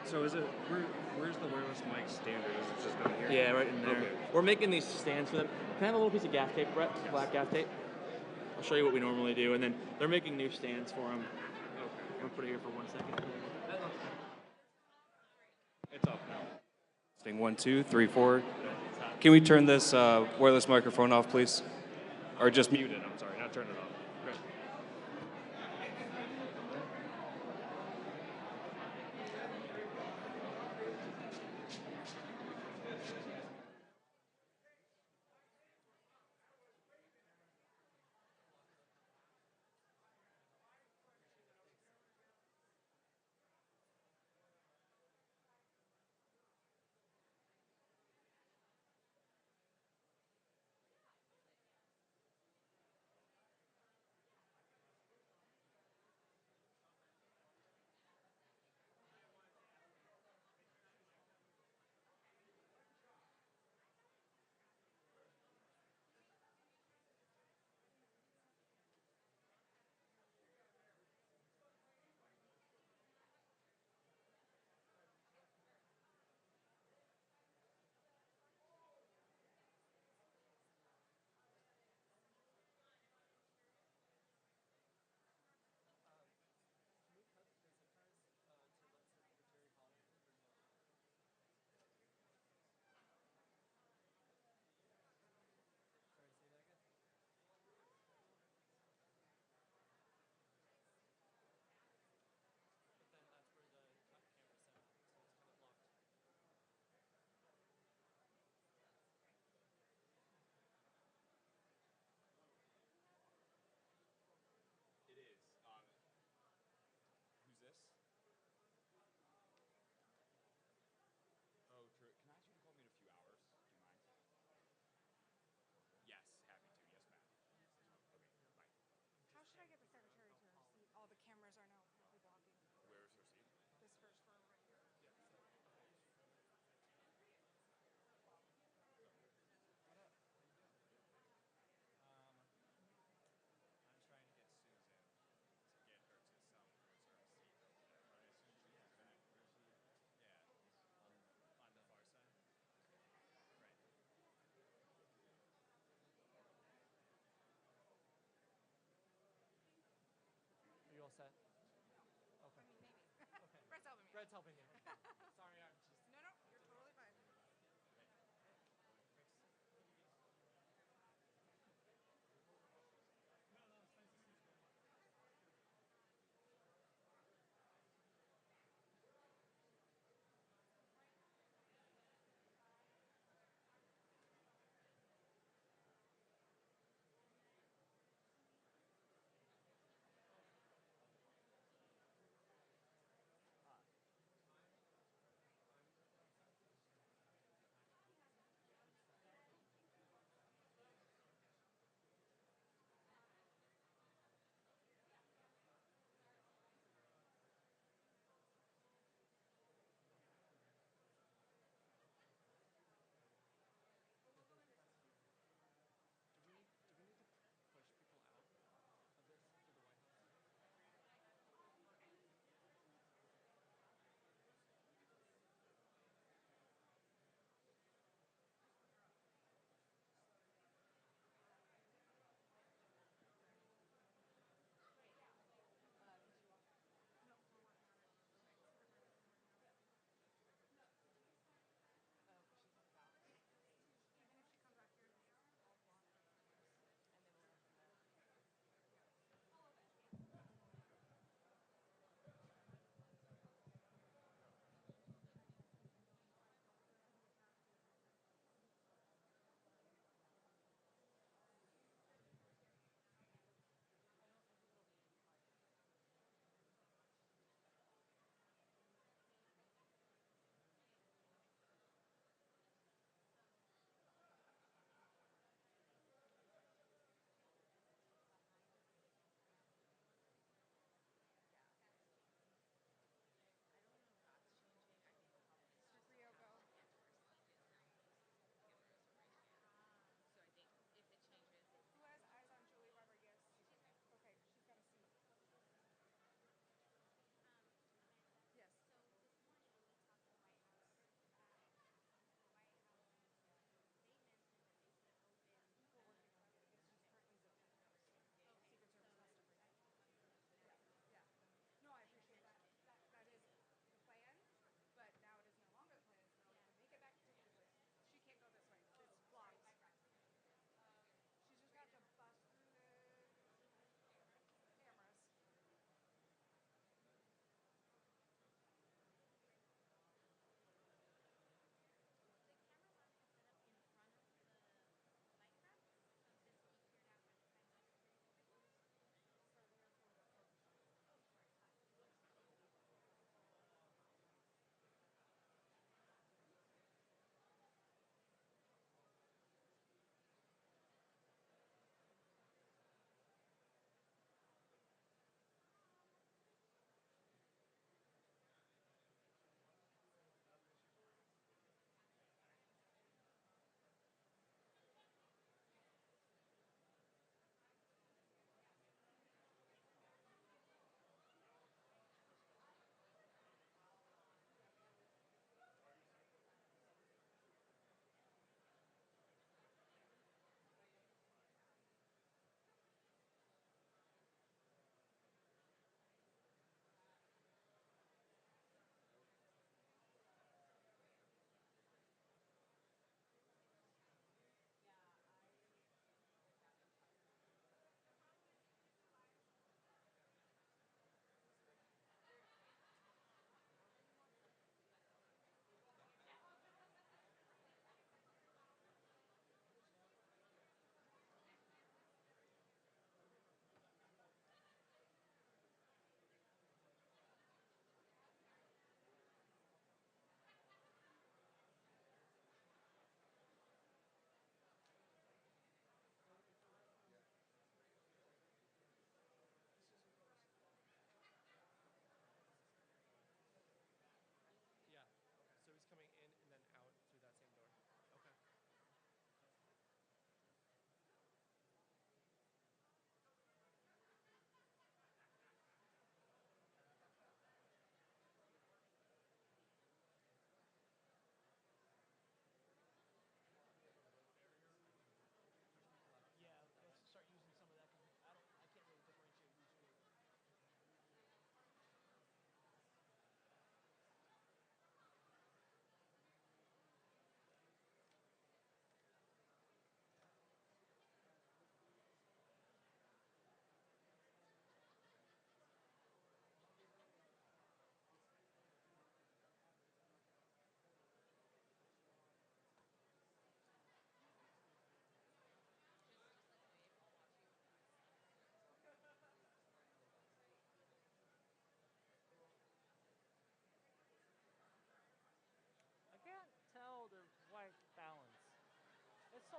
So is it where's the wireless mic standard? Is it just down here? Yeah, right in there. Okay. We're making these stands for them. Can I have a little piece of gaff tape, Brett? Yes. Black gaff tape. I'll show you what we normally do, and then they're making new stands for them. Okay. I'm gonna put it here for 1 second. It's off now. Testing 1, 2, 3, 4. Can we turn this wireless microphone off, please? Or just mute it? I'm sorry, not turn it off. Great.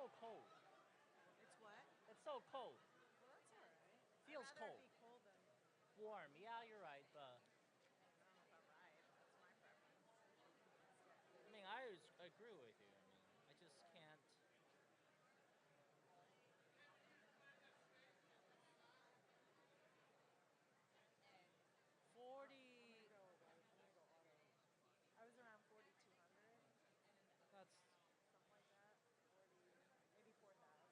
so cold. It's what? It's so cold. Well, that's all right. Feels I'd rather cold. Be cold than. Warm. Yeah, you're right, but I don't know if I'm right. That's my preference. I mean, I agree with you. I mean, I just can't. 40. I'm gonna go auto. I was around 4,200, That's something like that. 40, maybe 4,000,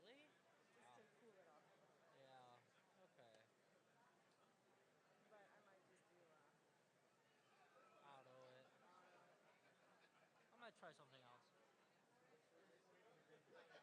really. just Wow. to cool it off a little bit. Yeah. Okay. But I might just do Auto it. auto. I might try something else. Something needs to be fixed.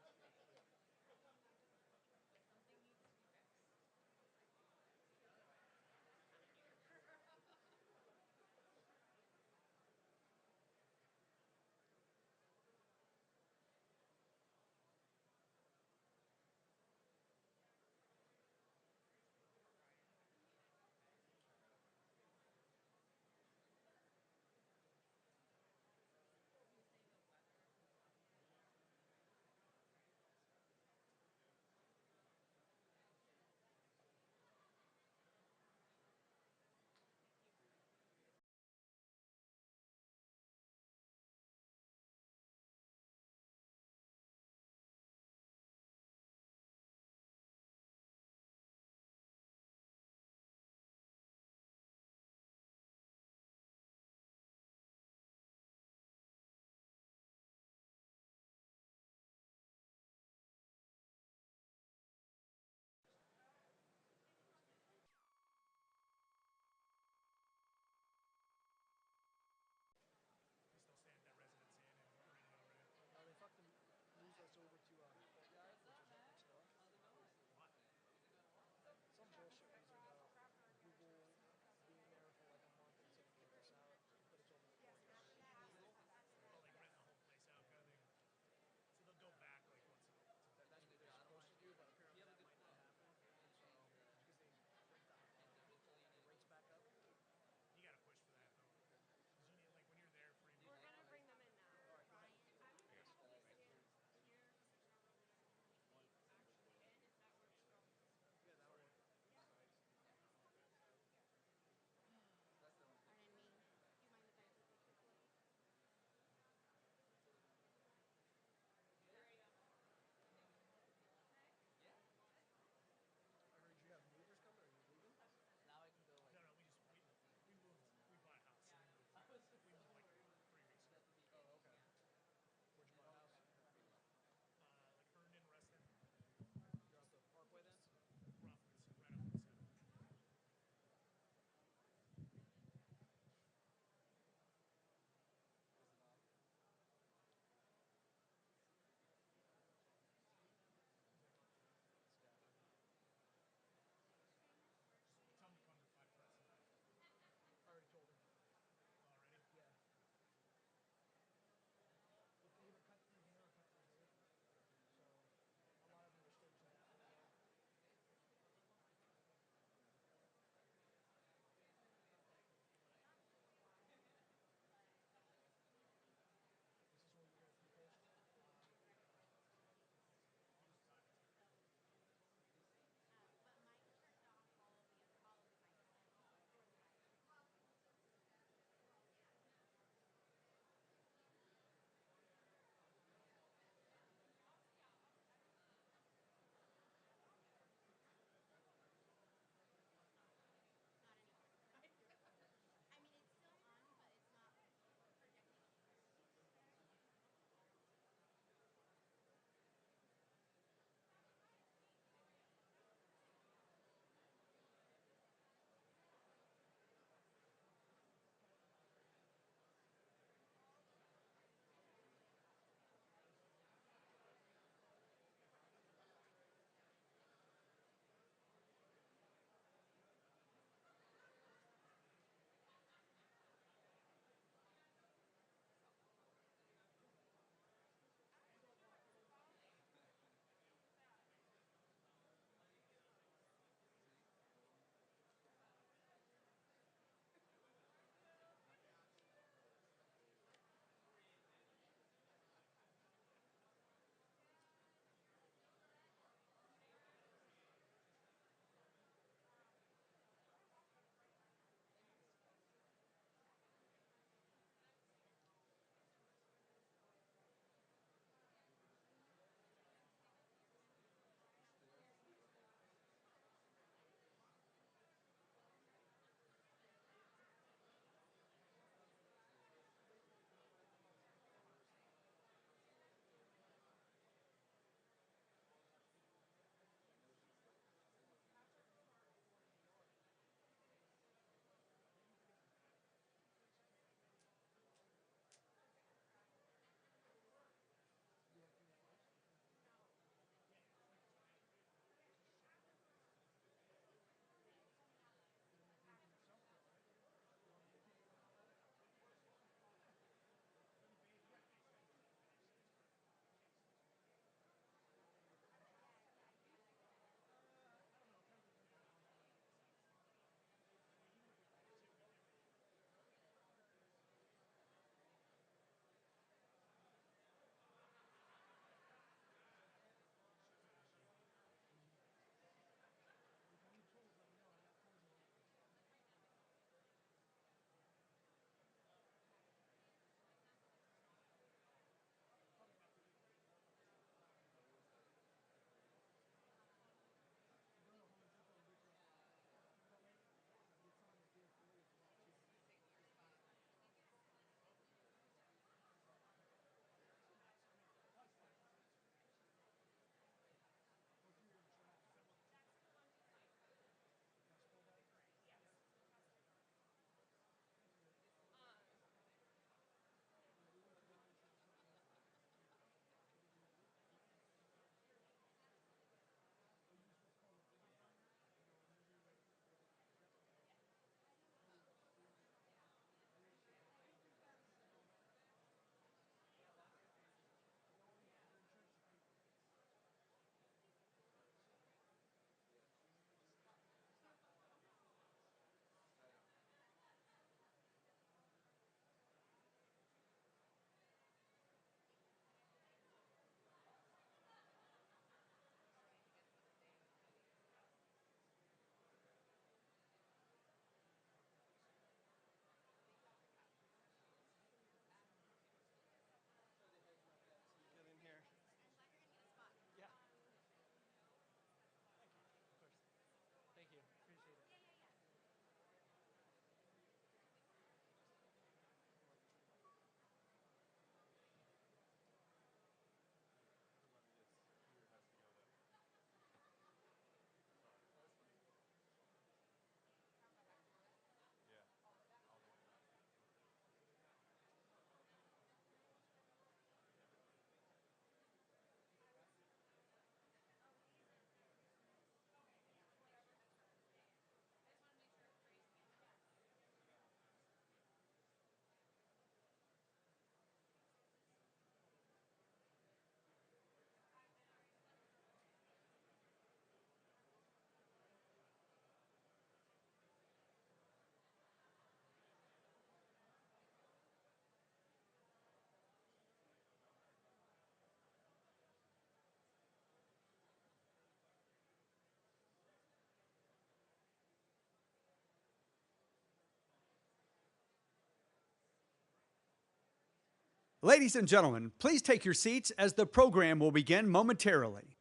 Ladies and gentlemen, please take your seats as the program will begin momentarily.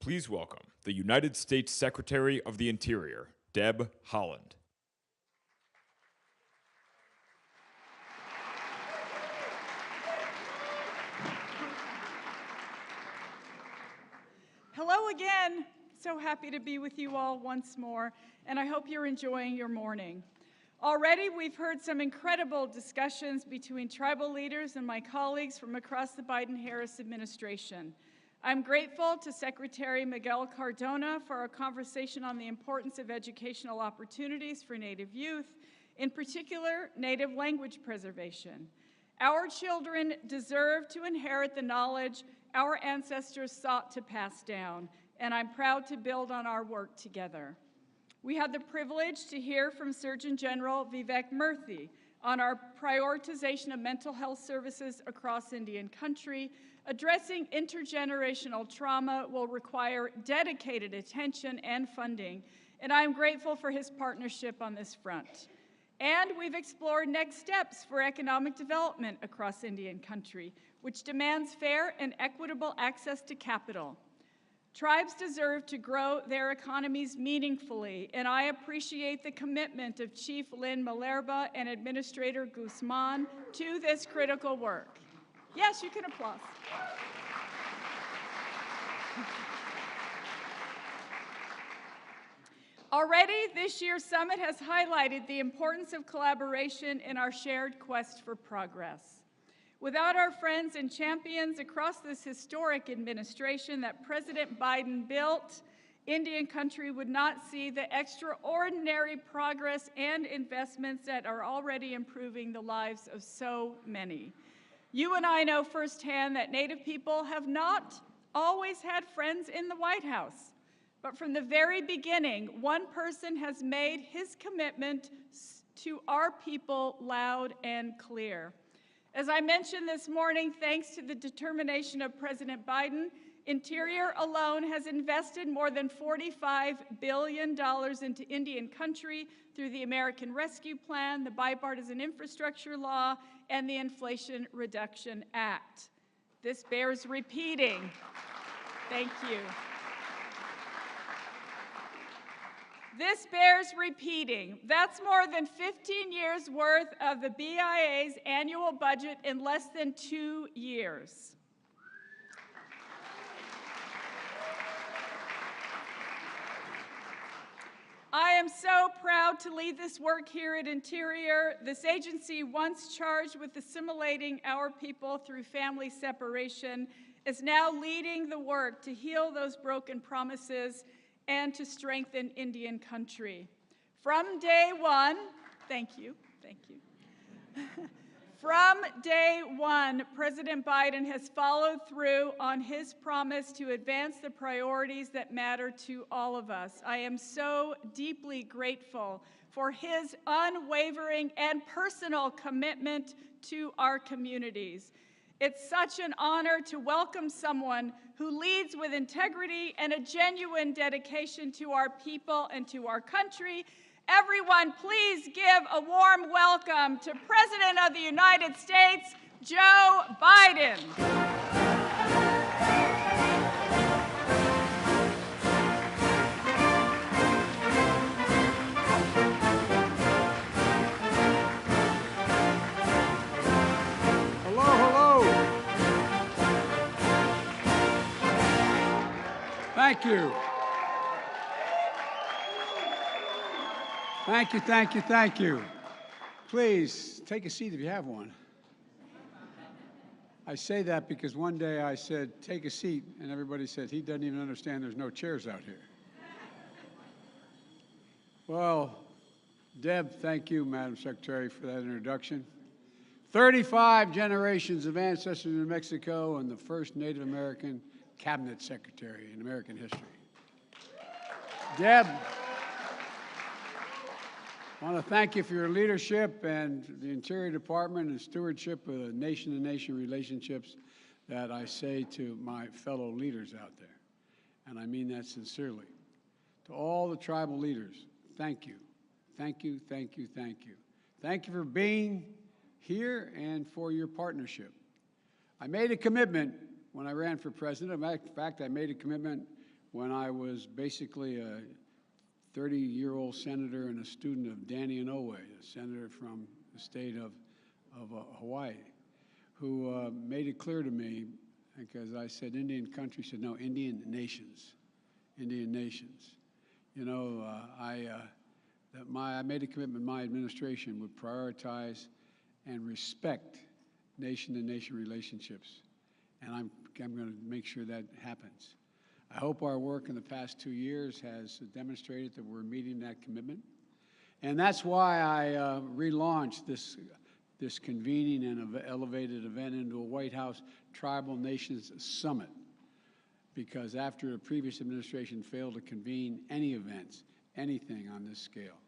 Please welcome the United States Secretary of the Interior, Deb Haaland. Hello again. So happy to be with you all once more, and I hope you're enjoying your morning. Already, we've heard some incredible discussions between tribal leaders and my colleagues from across the Biden-Harris administration. I'm grateful to Secretary Miguel Cardona for our conversation on the importance of educational opportunities for Native youth, in particular, Native language preservation. Our children deserve to inherit the knowledge our ancestors sought to pass down, and I'm proud to build on our work together. We had the privilege to hear from Surgeon General Vivek Murthy on our prioritization of mental health services across Indian country. Addressing intergenerational trauma will require dedicated attention and funding, and I am grateful for his partnership on this front. And we've explored next steps for economic development across Indian country, which demands fair and equitable access to capital. Tribes deserve to grow their economies meaningfully, and I appreciate the commitment of Chief Lynn Malerba and Administrator Guzman to this critical work. Yes, you can applaud. Already, this year's summit has highlighted the importance of collaboration in our shared quest for progress. Without our friends and champions across this historic administration that President Biden built, Indian country would not see the extraordinary progress and investments that are already improving the lives of so many. You and I know firsthand that Native people have not always had friends in the White House. But from the very beginning, one person has made his commitment to our people loud and clear. As I mentioned this morning, thanks to the determination of President Biden, Interior alone has invested more than $45 billion into Indian country through the American Rescue Plan, the Bipartisan Infrastructure Law, and the Inflation Reduction Act. This bears repeating. Thank you. This bears repeating. That's more than 15 years' worth of the BIA's annual budget in less than 2 years. I am so proud to lead this work here at Interior. This agency, once charged with assimilating our people through family separation, is now leading the work to heal those broken promises and to strengthen Indian country. From day one, thank you. From day one, President Biden has followed through on his promise to advance the priorities that matter to all of us. I am so deeply grateful for his unwavering and personal commitment to our communities. It's such an honor to welcome someone who leads with integrity and a genuine dedication to our people and to our country. Everyone, please give a warm welcome to President of the United States, Joe Biden. Thank you. Thank you. Please take a seat if you have one. I say that because one day I said, take a seat, and everybody said, he doesn't even understand there's no chairs out here. Well, Deb, thank you, Madam Secretary, for that introduction. 35 generations of ancestors in New Mexico and the first Native American cabinet secretary in American history. Deb, I want to thank you for your leadership and the Interior Department and stewardship of the nation-to-nation relationships that I say to my fellow leaders out there. And I mean that sincerely. To all the tribal leaders, thank you. Thank you, thank you, thank you. Thank you for being here and for your partnership. I made a commitment when I ran for president. In fact, I made a commitment when I was basically a 30-year-old senator and a student of Danny Inouye, a senator from the state of Hawaii, who made it clear to me, because I said Indian country, said no, Indian nations, Indian nations. You know, I made a commitment my administration would prioritize and respect nation-to-nation relationships, and I'm going to make sure that happens. I hope our work in the past 2 years has demonstrated that we're meeting that commitment, and that's why I relaunched this convening and elevated event into a White House Tribal Nations Summit, because after the previous administration failed to convene any events, anything on this scale.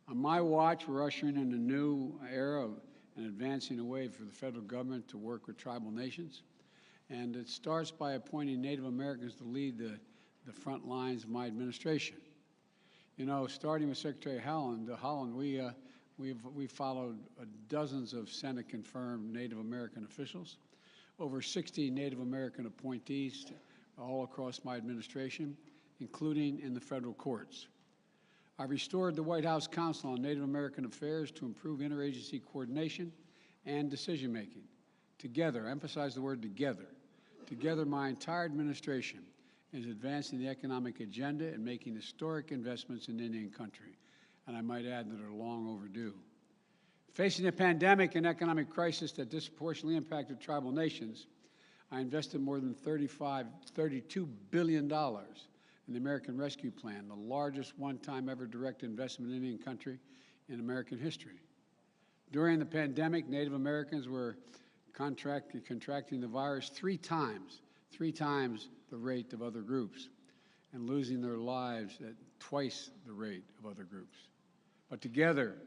On my watch, we're ushering in a new era and advancing a way for the federal government to work with tribal nations. And it starts by appointing Native Americans to lead the front lines of my administration. You know, starting with Secretary Haaland, we followed dozens of Senate-confirmed Native American officials, over 60 Native American appointees all across my administration, including in the federal courts. I restored the White House Council on Native American Affairs to improve interagency coordination and decision-making. Together, I emphasize the word together. Together, my entire administration is advancing the economic agenda and making historic investments in Indian country, and I might add that are long overdue. Facing a pandemic and economic crisis that disproportionately impacted tribal nations, I invested more than $32 billion in the American Rescue Plan, the largest one-time ever direct investment in Indian country in American history. During the pandemic, Native Americans were contracting the virus three times the rate of other groups, and losing their lives at twice the rate of other groups. But together,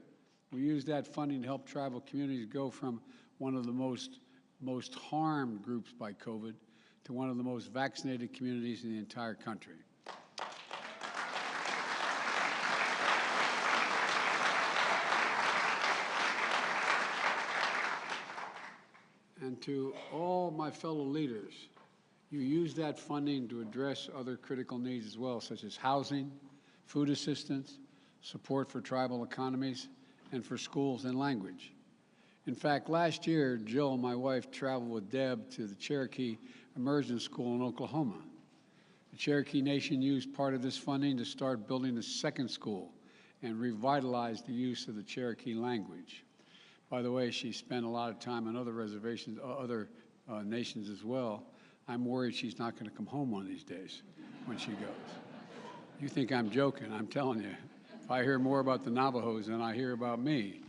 we used that funding to help tribal communities go from one of the most harmed groups by COVID to one of the most vaccinated communities in the entire country. And to all my fellow leaders, you use that funding to address other critical needs as well, such as housing, food assistance, support for tribal economies, and for schools and language. In fact, last year, Jill, my wife, traveled with Deb to the Cherokee Immersion School in Oklahoma. The Cherokee Nation used part of this funding to start building a second school and revitalize the use of the Cherokee language. By the way, she spent a lot of time on other reservations, other nations as well. I'm worried she's not going to come home one of these days when she goes. You think I'm joking, I'm telling you. If I hear more about the Navajos than I hear about me.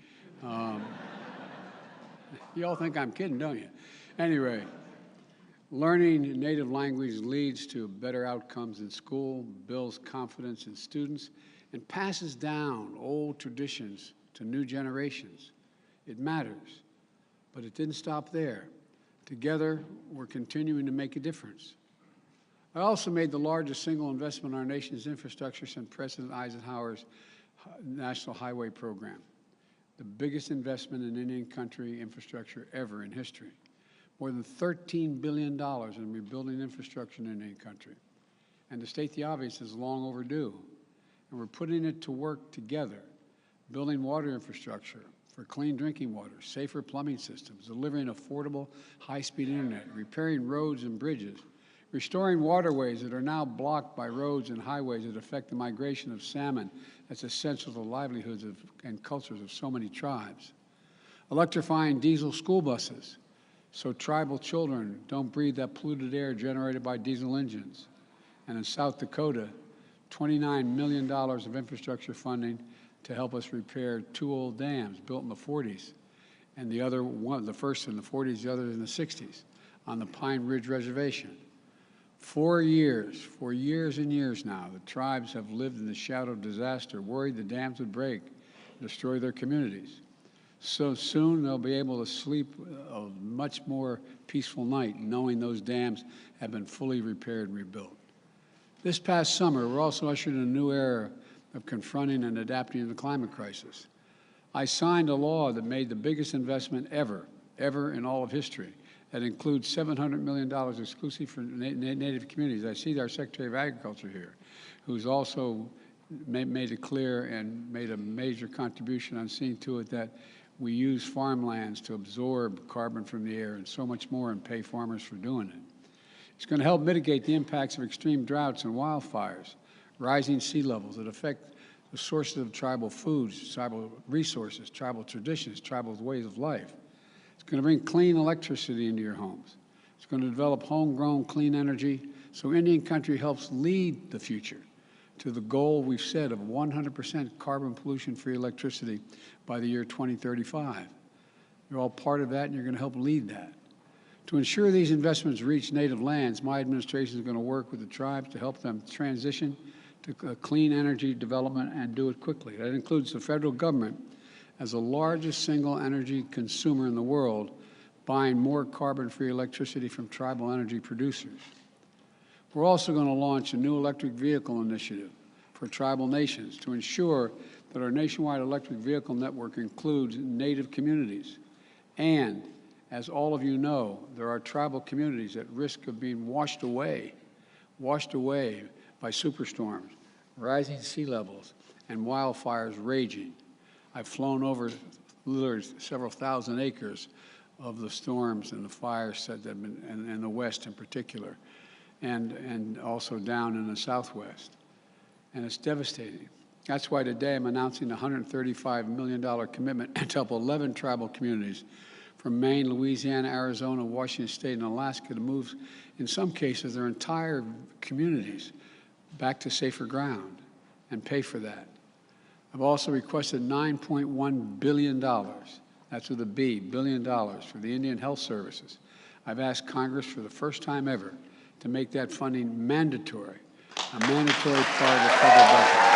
You all think I'm kidding, don't you? Anyway, learning native language leads to better outcomes in school, builds confidence in students, and passes down old traditions to new generations. It matters, but it didn't stop there. Together, we're continuing to make a difference. I also made the largest single investment in our nation's infrastructure since President Eisenhower's National Highway Program, the biggest investment in Indian country infrastructure ever in history. More than $13 billion in rebuilding infrastructure in Indian country. And to state the obvious, is long overdue. And we're putting it to work together, building water infrastructure for clean drinking water, safer plumbing systems, delivering affordable high-speed internet, repairing roads and bridges, restoring waterways that are now blocked by roads and highways that affect the migration of salmon that's essential to the livelihoods and cultures of so many tribes. electrifying diesel school buses so tribal children don't breathe that polluted air generated by diesel engines. And in South Dakota, $29 million of infrastructure funding to help us repair 2 old dams built in the 40s, and the first in the 40s, the other in the 60s, on the Pine Ridge Reservation. For years and years now, the tribes have lived in the shadow of disaster, worried the dams would break, destroy their communities. So soon they'll be able to sleep a much more peaceful night knowing those dams have been fully repaired and rebuilt. This past summer, we're also ushered in a new era of confronting and adapting to the climate crisis. I signed a law that made the biggest investment ever in all of history. That includes $700 million exclusively for Native communities. I see our Secretary of Agriculture here, who's also made it clear and made a major contribution on seeing to it that we use farmlands to absorb carbon from the air and so much more and pay farmers for doing it. It's going to help mitigate the impacts of extreme droughts and wildfires, rising sea levels that affect the sources of tribal foods, tribal resources, tribal traditions, tribal ways of life. It's going to bring clean electricity into your homes. It's going to develop homegrown clean energy so Indian country helps lead the future to the goal we've set of 100% carbon pollution-free electricity by the year 2035. You're all part of that, and you're going to help lead that. To ensure these investments reach native lands, my administration is going to work with the tribes to help them transition to clean energy development and do it quickly. That includes the federal government as the largest single energy consumer in the world, buying more carbon-free electricity from tribal energy producers. We're also going to launch a new electric vehicle initiative for tribal nations to ensure that our nationwide electric vehicle network includes Native communities. And, as all of you know, there are tribal communities at risk of being washed away by superstorms, rising sea levels, and wildfires raging. I've flown over literally several thousand acres of the storms and the fires that have been, and the West in particular, and also down in the Southwest. And it's devastating. That's why today I'm announcing a $135 million commitment to help 11 tribal communities from Maine, Louisiana, Arizona, Washington State, and Alaska to move, in some cases, their entire communities back to safer ground and pay for that. I've also requested $9.1 billion, that's with a B, billion dollars, for the Indian Health Services. I've asked Congress for the first time ever to make that funding mandatory, a mandatory part of the federal budget.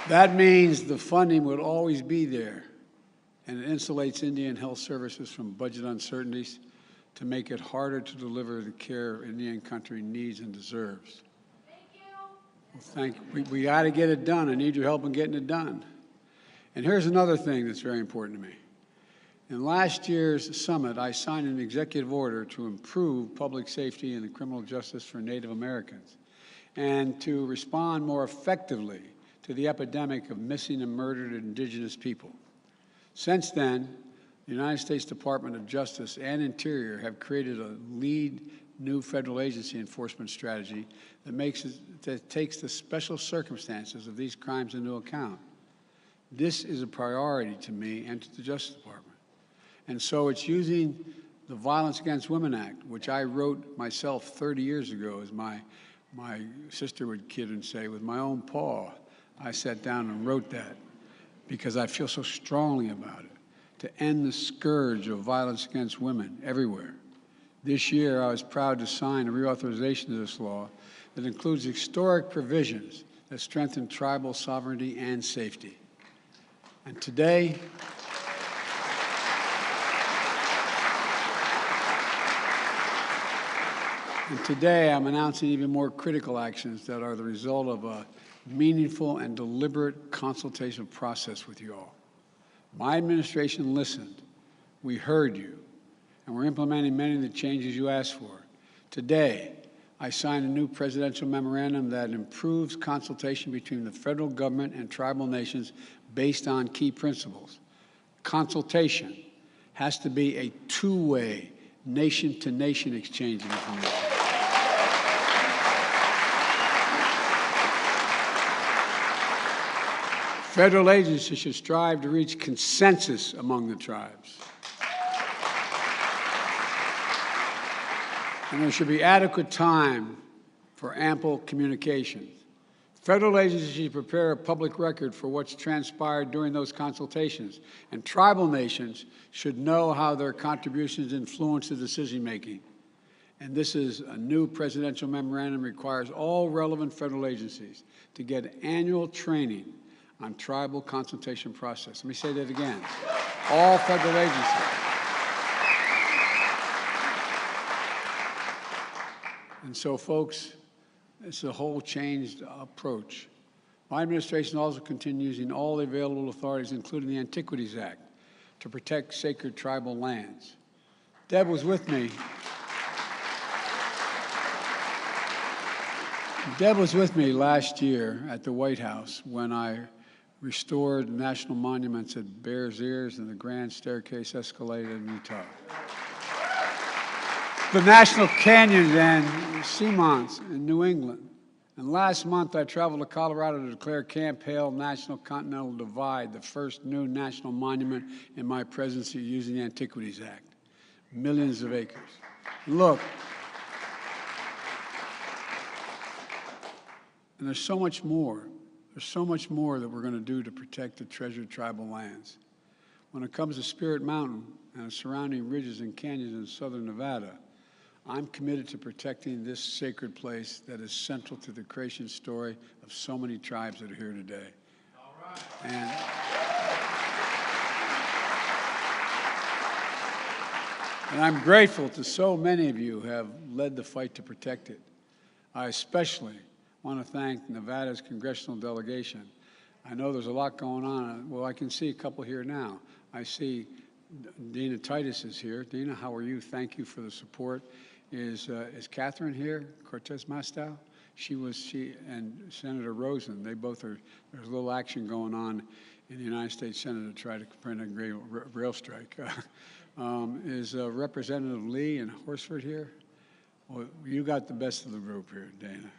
That means the funding would always be there, and it insulates Indian Health Services from budget uncertainties to make it harder to deliver the care Indian country needs and deserves. Thank you. We got to get it done. I need your help in getting it done. And here's another thing that's very important to me. In last year's summit, I signed an executive order to improve public safety and criminal justice for Native Americans and to respond more effectively to the epidemic of missing and murdered Indigenous people. Since then, the United States Department of Justice and Interior have created a lead new federal agency enforcement strategy that takes the special circumstances of these crimes into account. This is a priority to me and to the Justice Department. And so it's using the Violence Against Women Act, which I wrote myself 30 years ago, as my sister would kid and say, with my own paw. I sat down and wrote that because I feel so strongly about it, to end the scourge of violence against women everywhere. This year, I was proud to sign a reauthorization of this law that includes historic provisions that strengthen tribal sovereignty and safety. And today, I'm announcing even more critical actions that are the result of a meaningful and deliberate consultation process with you all. My administration listened. We heard you. And we're implementing many of the changes you asked for. Today, I signed a new presidential memorandum that improves consultation between the federal government and tribal nations based on key principles. Consultation has to be a two-way, nation-to-nation exchange of information. Federal agencies should strive to reach consensus among the tribes. And there should be adequate time for ample communication. Federal agencies should prepare a public record for what's transpired during those consultations, and tribal nations should know how their contributions influence the decision-making. And this is a new presidential memorandum requires all relevant federal agencies to get annual training on tribal consultation process. Let me say that again. All federal agencies. And so, folks, it's a whole changed approach. My administration also continues using all the available authorities, including the Antiquities Act, to protect sacred tribal lands. Deb was with me. Deb was with me last year at the White House when I restored national monuments at Bears Ears and the Grand Staircase Escalade in Utah, the National Canyons and Seamonts in New England. And last month, I traveled to Colorado to declare Camp Hale National Continental Divide, the first new national monument in my presidency using the Antiquities Act. Millions of acres. Look, and there's so much more. There's so much more that we're going to do to protect the treasured tribal lands. When it comes to Spirit Mountain and the surrounding ridges and canyons in southern Nevada, I'm committed to protecting this sacred place that is central to the creation story of so many tribes that are here today. All right. And I'm grateful to so many of you who have led the fight to protect it. I especially want to thank Nevada's congressional delegation. I know there's a lot going on. Well, I can see a couple here now. I see Dina Titus is here. Dina, how are you? Thank you for the support. Is Catherine here? Cortez Mastow? She and Senator Rosen. They both are. There's a little action going on in the United States Senate to try to prevent a rail strike. Is Representative Lee in Horsford here? Well, you got the best of the group here, Dana.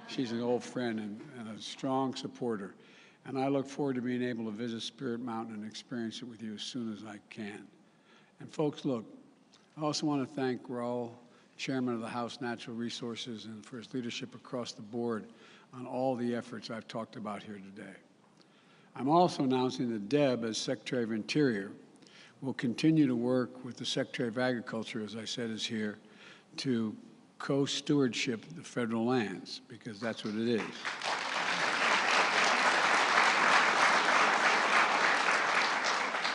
She's an old friend and a strong supporter. And I look forward to being able to visit Spirit Mountain and experience it with you as soon as I can. And folks, look, I also want to thank Raul, Chairman of the House Natural Resources, and for his leadership across the board on all the efforts I've talked about here today. I'm also announcing that Deb, as Secretary of Interior, will continue to work with the Secretary of Agriculture, as I said, is here, to co-stewardship the federal lands, because that's what it is.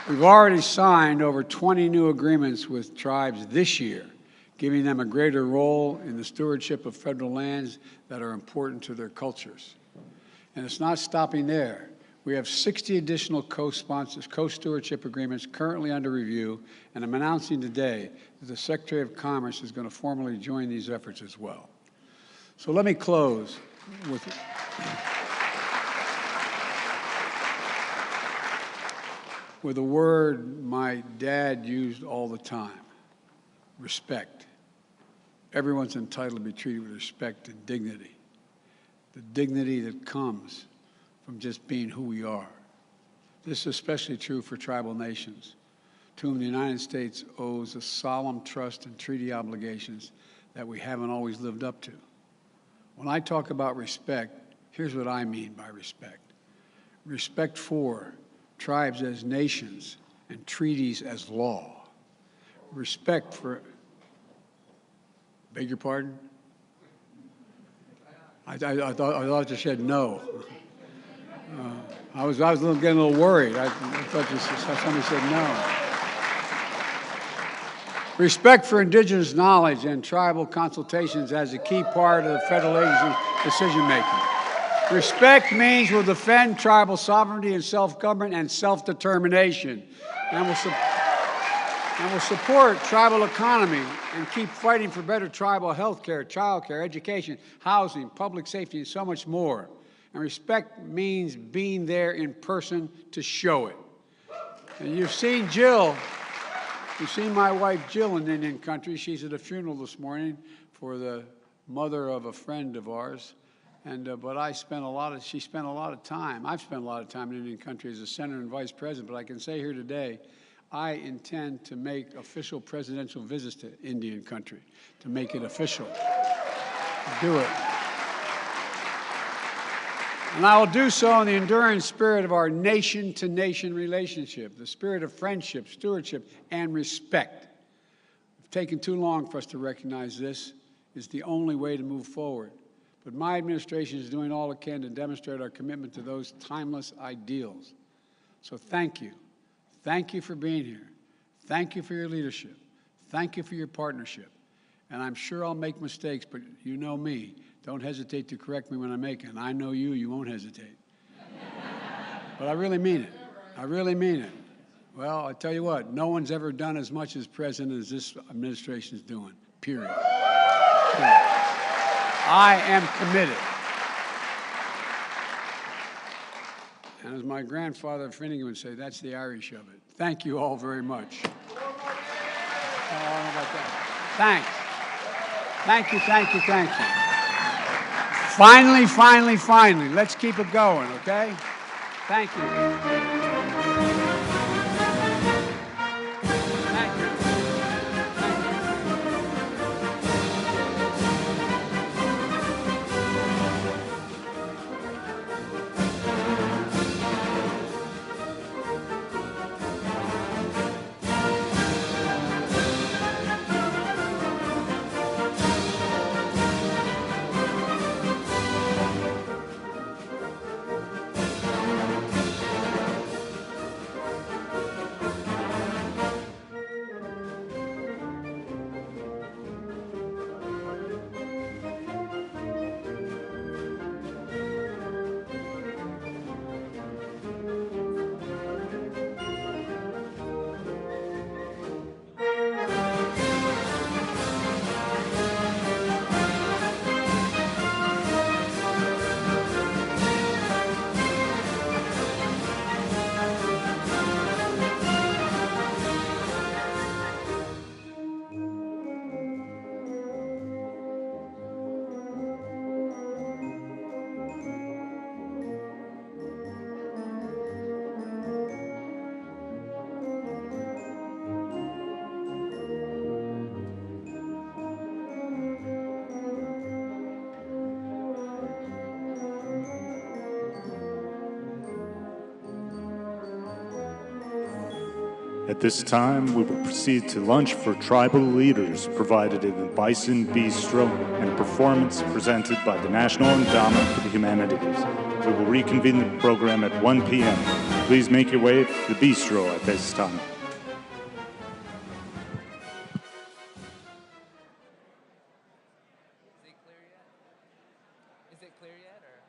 We've already signed over 20 new agreements with tribes this year, giving them a greater role in the stewardship of federal lands that are important to their cultures. And it's not stopping there. We have 60 additional co-stewardship agreements currently under review, and I'm announcing today that the Secretary of Commerce is going to formally join these efforts as well. So let me close with a word my dad used all the time: respect. Everyone's entitled to be treated with respect and dignity, the dignity that comes from just being who we are. This is especially true for tribal nations, to whom the United States owes a solemn trust and treaty obligations that we haven't always lived up to. When I talk about respect, here's what I mean by respect. Respect for tribes as nations and treaties as law. Respect for, beg your pardon? I thought you said no. I was getting a little worried. I thought somebody said no. Respect for indigenous knowledge and tribal consultations as a key part of the federal agency decision-making. Respect means we'll defend tribal sovereignty and self-government and self-determination, and will support tribal economy and keep fighting for better tribal health care, child care, education, housing, public safety, and so much more. And respect means being there in person to show it. And you've seen Jill. You've seen my wife Jill in Indian country. She's at a funeral this morning for the mother of a friend of ours. But she spent a lot of time. I've spent a lot of time in Indian country as a senator and vice president, but I can say here today, I intend to make official presidential visits to Indian country, to make it official, to do it. And I will do so in the enduring spirit of our nation-to-nation relationship, the spirit of friendship, stewardship, and respect. It's taken too long for us to recognize this. It's the only way to move forward. But my administration is doing all it can to demonstrate our commitment to those timeless ideals. So thank you. Thank you for being here. Thank you for your leadership. Thank you for your partnership. And I'm sure I'll make mistakes, but you know me. Don't hesitate to correct me when I make it. And I know you won't hesitate. But I really mean it. I really mean it. Well, I tell you what, no one's ever done as much as president as this administration is doing, period. I am committed. And as my grandfather Finnegan would say, that's the Irish of it. Thank you all very much. Oh, I don't know about that. Thanks. Thank you, thank you, thank you. Finally, finally, finally. Let's keep it going, okay? Thank you. Thank you. At this time, we will proceed to lunch for tribal leaders provided in the Bison Bistro and a performance presented by the National Endowment for the Humanities. We will reconvene the program at 1 p.m. Please make your way to the bistro at this time. Is it clear yet? Is it clear yet, or?